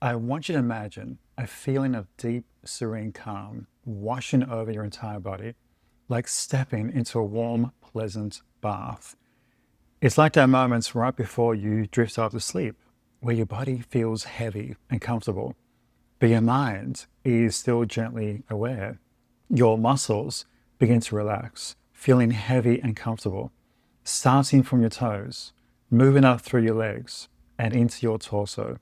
I want you to imagine a feeling of deep, serene calm washing over your entire body, like stepping into a warm, pleasant bath. It's like that moments right before you drift off to sleep, where your body feels heavy and comfortable, but your mind is still gently aware. Your muscles begin to relax, feeling heavy and comfortable, starting from your toes, moving up through your legs and into your torso.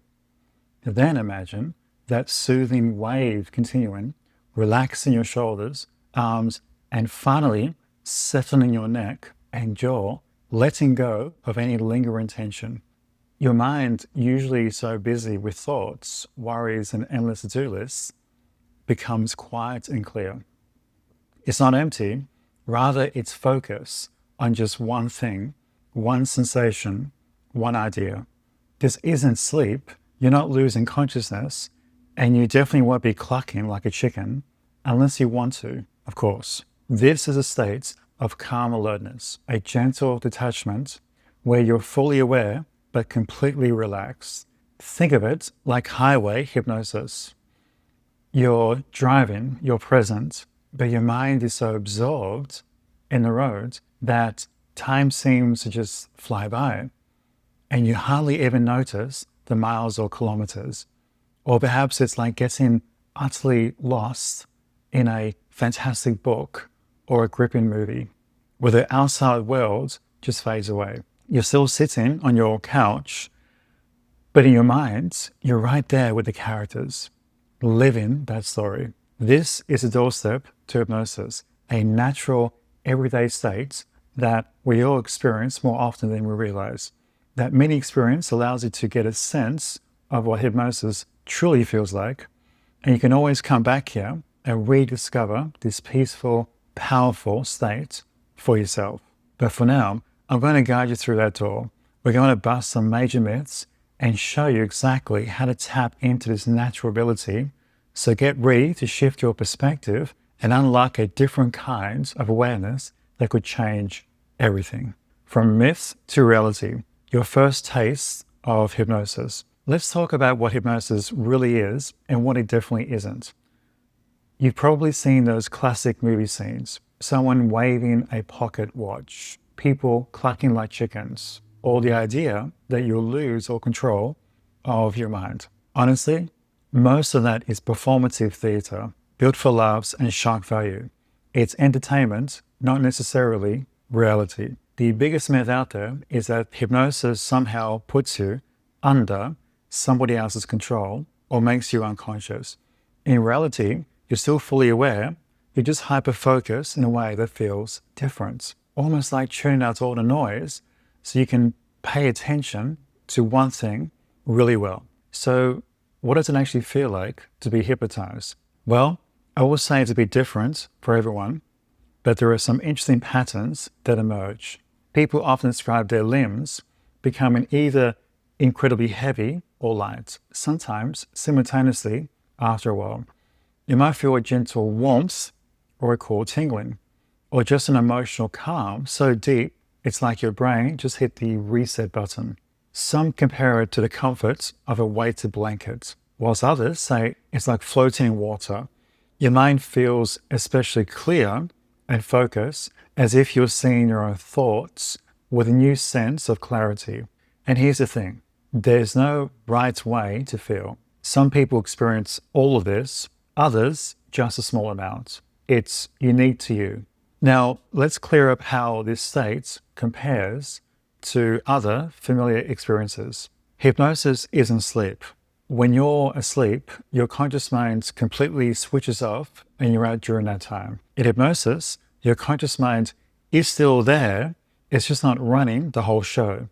Then imagine that soothing wave continuing, relaxing your shoulders, arms, and finally settling your neck and jaw, letting go of any lingering tension. Your mind, usually so busy with thoughts, worries, and endless to-do lists, becomes quiet and clear. It's not empty, rather it's focus on just one thing, one sensation, one idea. This isn't sleep, you're not losing consciousness, and you definitely won't be clucking like a chicken, unless you want to, of course. This is a state of calm alertness, a gentle detachment where you're fully aware but completely relaxed. Think of it like highway hypnosis. You're driving, you're present, but your mind is so absorbed in the road that time seems to just fly by, and you hardly even notice the miles or kilometers. Or perhaps it's like getting utterly lost in a fantastic book or a gripping movie, where the outside world just fades away. You're still sitting on your couch, but in your mind, you're right there with the characters, living that story. This is a doorstep to hypnosis, a natural, everyday state that we all experience more often than we realize. That mini experience allows you to get a sense of what hypnosis truly feels like, and you can always come back here and rediscover this peaceful, powerful state for yourself. But for now, I'm going to guide you through that door. We're going to bust some major myths and show you exactly how to tap into this natural ability. So get ready to shift your perspective and unlock a different kind of awareness that could change everything. From myths to reality, your first taste of hypnosis. Let's talk about what hypnosis really is and what it definitely isn't. You've probably seen those classic movie scenes, someone waving a pocket watch, people clucking like chickens, or the idea that you'll lose all control of your mind. Honestly, most of that is performative theater, built for laughs and shock value. It's entertainment, not necessarily reality. The biggest myth out there is that hypnosis somehow puts you under somebody else's control or makes you unconscious. In reality, you're still fully aware, you're just hyper-focused in a way that feels different, almost like tuning out all the noise so you can pay attention to one thing really well. So what does it actually feel like to be hypnotized? Well, I will say it's a bit different for everyone, but there are some interesting patterns that emerge. People often describe their limbs becoming either incredibly heavy or light, sometimes simultaneously after a while. You might feel a gentle warmth or a cool tingling, or just an emotional calm so deep it's like your brain just hit the reset button. Some compare it to the comfort of a weighted blanket, whilst others say it's like floating in water. Your mind feels especially clear and focused, as if you're seeing your own thoughts with a new sense of clarity. And here's the thing, there's no right way to feel. Some people experience all of this, others just a small amount. It's unique to you. Now, let's clear up how this state compares to other familiar experiences. Hypnosis isn't sleep. When you're asleep, your conscious mind completely switches off and you're out during that time. In hypnosis, your conscious mind is still there, it's just not running the whole show.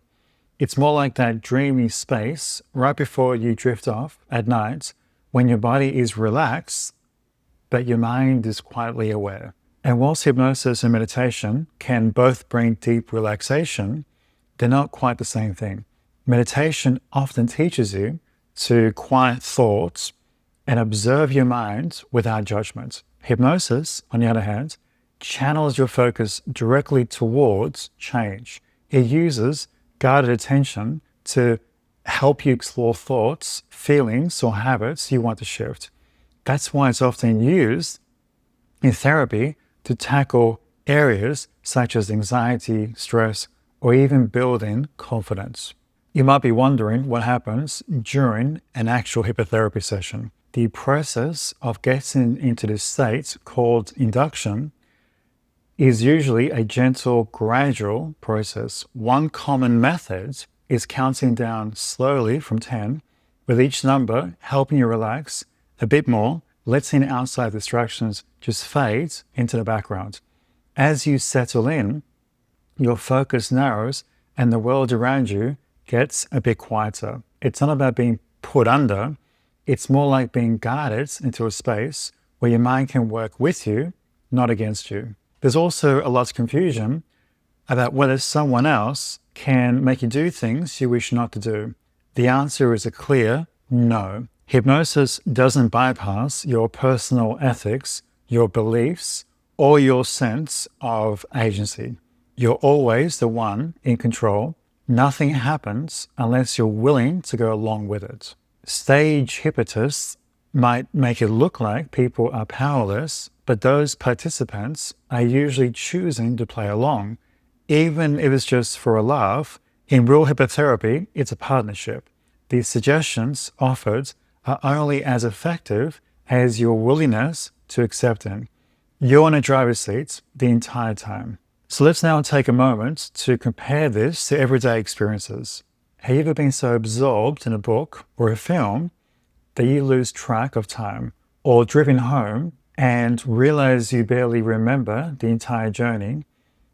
It's more like that dreamy space right before you drift off at night when your body is relaxed, but your mind is quietly aware. And whilst hypnosis and meditation can both bring deep relaxation, they're not quite the same thing. Meditation often teaches you to quiet thoughts and observe your mind without judgment. Hypnosis, on the other hand, channels your focus directly towards change. It uses guided attention to help you explore thoughts, feelings, or habits you want to shift. That's why it's often used in therapy to tackle areas such as anxiety, stress, or even building confidence. You might be wondering what happens during an actual hypnotherapy session. The process of getting into this state, called induction, is usually a gentle, gradual process. One common method is counting down slowly from 10, with each number helping you relax a bit more, letting outside distractions just fade into the background. As you settle in, your focus narrows and the world around you gets a bit quieter. It's not about being put under, it's more like being guided into a space where your mind can work with you, not against you. There's also a lot of confusion about whether someone else can make you do things you wish not to do. The answer is a clear no. Hypnosis doesn't bypass your personal ethics, your beliefs, or your sense of agency. You're always the one in control. Nothing happens unless you're willing to go along with it. Stage hypnotists might make it look like people are powerless, but those participants are usually choosing to play along, even if it's just for a laugh. In real hypnotherapy, it's a partnership. The suggestions offered are only as effective as your willingness to accept them. You're in a driver's seat the entire time. So let's now take a moment to compare this to everyday experiences. Have you ever been so absorbed in a book or a film that you lose track of time, or driven home and realize you barely remember the entire journey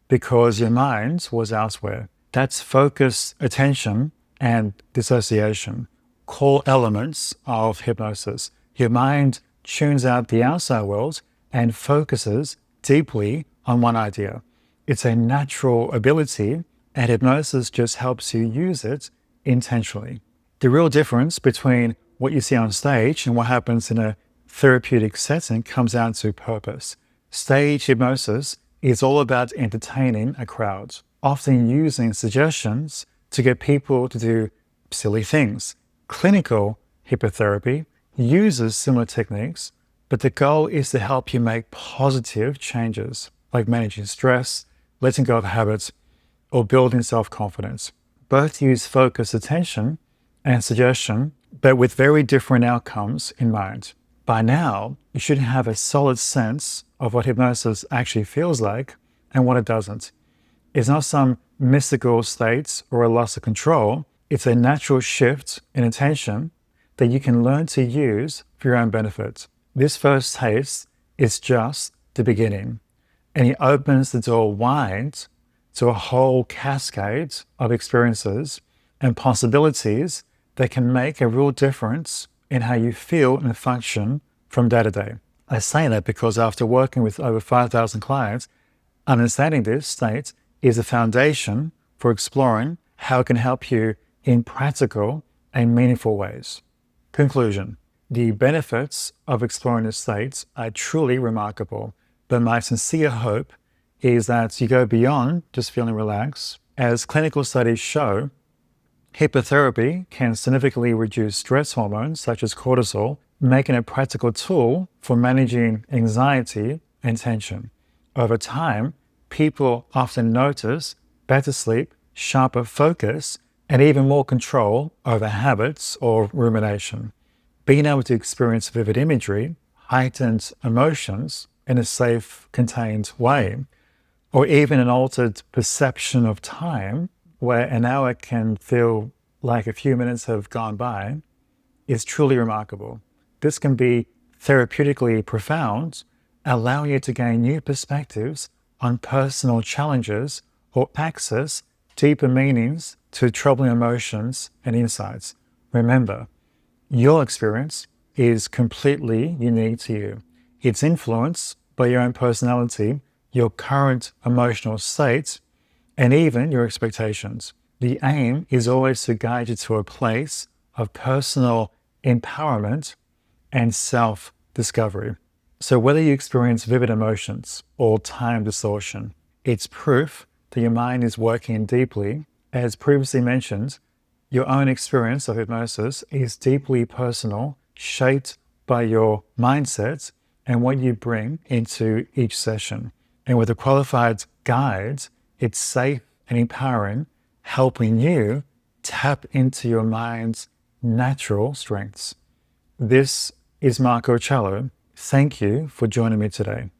because your mind was elsewhere? That's focused attention and dissociation, core elements of hypnosis. Your mind tunes out the outside world and focuses deeply on one idea. It's a natural ability, and hypnosis just helps you use it intentionally. The real difference between what you see on stage and what happens in a therapeutic setting comes down to purpose. Stage hypnosis is all about entertaining a crowd, often using suggestions to get people to do silly things. Clinical hypnotherapy uses similar techniques, but the goal is to help you make positive changes, like managing stress, letting go of habits, or building self-confidence. Both use focused attention and suggestion, but with very different outcomes in mind. By now, you should have a solid sense of what hypnosis actually feels like and what it doesn't. It's not some mystical state or a loss of control. It's a natural shift in attention that you can learn to use for your own benefit. This first taste is just the beginning, and it opens the door wide to a whole cascade of experiences and possibilities that can make a real difference in how you feel and function from day to day. I say that because after working with over 5,000 clients, understanding this state is a foundation for exploring how it can help you in practical and meaningful ways. Conclusion. The benefits of exploring this state are truly remarkable, but my sincere hope is that you go beyond just feeling relaxed. As clinical studies show, hypnotherapy can significantly reduce stress hormones such as cortisol, making it a practical tool for managing anxiety and tension. Over time, people often notice better sleep, sharper focus, and even more control over habits or rumination. Being able to experience vivid imagery, heightened emotions in a safe, contained way, or even an altered perception of time where an hour can feel like a few minutes have gone by, is truly remarkable. This can be therapeutically profound, allowing you to gain new perspectives on personal challenges or access deeper meanings to troubling emotions and insights. Remember, your experience is completely unique to you. It's influenced by your own personality, your current emotional state, and even your expectations. The aim is always to guide you to a place of personal empowerment and self-discovery. So whether you experience vivid emotions or time distortion, it's proof that your mind is working deeply. As previously mentioned, Your own experience of hypnosis is deeply personal, shaped by your mindset and what you bring into each session. And with a qualified guide, it's safe and empowering, helping you tap into your mind's natural strengths. This is Mark Auciello. Thank you for joining me today.